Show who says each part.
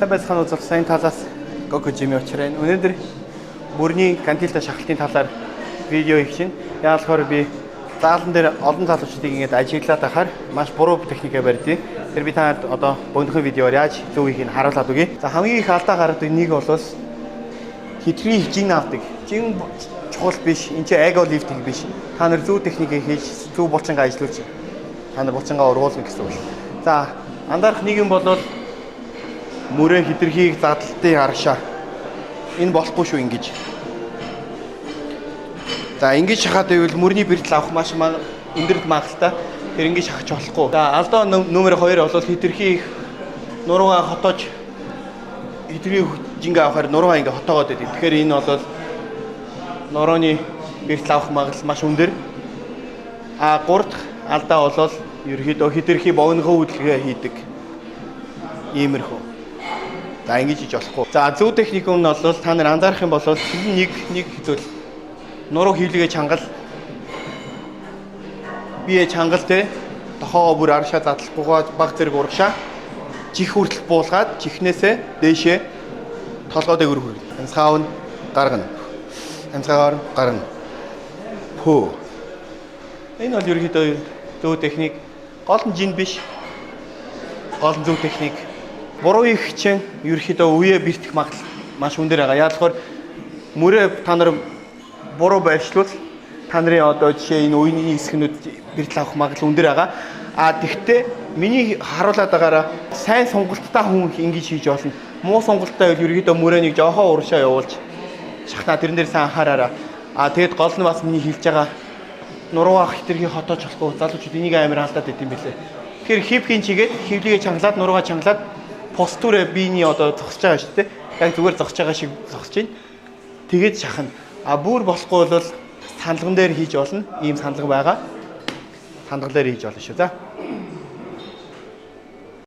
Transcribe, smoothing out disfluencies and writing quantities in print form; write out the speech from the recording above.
Speaker 1: Сайн байцгаана уу сайн талаас Гоко Жими очроо. Өнөөдөр мөрний кантилта шахалтын талаар видео хийх чинь. Яагаад гэхээр би заалан дээр олон залуучдыг ингэж ажиглаад байхаар маш буруу техникээ барьдیں۔ Тэр би танад одоо богинохон видеоор яаж зөв хийхийг харуулад өгье. За хамгийн их алдаа гаргадаг нэг бол хитрхи жин авдаг. Жин чухал биш. Энд чи эго лифтинг биш. Та нар зөв техникээ хийж зөв булчингаа ажиллуулж та нар булчингаа ургуулна гэсэн үг. За андарах нэг юм бол мөрөө хитрхийг задлалтыг харагшаа. Энэ болохгүй шүү ингэж. За ингэж шахаад байвал мөрний бэртэл авах маш өндөр магадлалтай. Тэр ингэж шахаж болохгүй. За алдаа номер 2 бол хитрхийг нуруугаа хотоож хитрхийг жингээ авахаар нуруугаа ингэ хотоогоод байдаг. Тэгэхээр энэ бол нурууны бэртэл авах магадлал маш өндөр. А 3 дахь алдаа бол ерөөхдөө хитрхий богинохон хөдөлгөөн хийдэг. Иймэрхүү. За ингэж хийж болохгүй. За зөв техник нь бол та нар анзаарах юм бол нэг хэзүүл нуруу хөвлөгээ чангал бие чангал те тохоогоо бүр аршаа задлахгүйгээ баг зэрэг урагшаа чих хүртэл буулгаад чихнээсээ дээшээ толгойдоо өргөх. Амсгаав нь гаргана. Амсгаагаар гарна. Пөө. Энэ бол ерөөхдөө зөв техник. Гол нь жин биш. Гол нь зөв техник. Буруу их чинь ерөөхдөө үе бэртэх магадлал маш өндөр байгаа. Яагаад гэхээр мөрөө та нар буруу байршлуул та нарын одоо жишээ энэ үеийн хэсгнүүд бэртэл авах магадлал өндөр байгаа. А тэгвэл миний харуулад байгаараа сайн сонголттой хүн ингэж хийж болно. Муу сонголттой бол ерөөхдөө мөрөөнийг жоохоо урагшаа явуулж шахнаа тэрэн дээр сайн анхаараараа. А тэгэд гол нь бас миний хэлж байгаа нуруугаа хитрхи хотоож болохгүй залуучууд энийг амар алдаад байт юм билээ. Тэгэхээр хипхийн чигээд хөвлөгээ чангалаад нуруугаа чангалаад постурээ биений одоо зогсож байгаа шүү дээ. Яг зүгээр зогсож байгаа шиг зогсож байна. Тэгээд шахна. А бүр болохгүй бол саналган дээр хийж болно. Ийм саналга байгаа. Саналга дээр хийж болно шүү. За.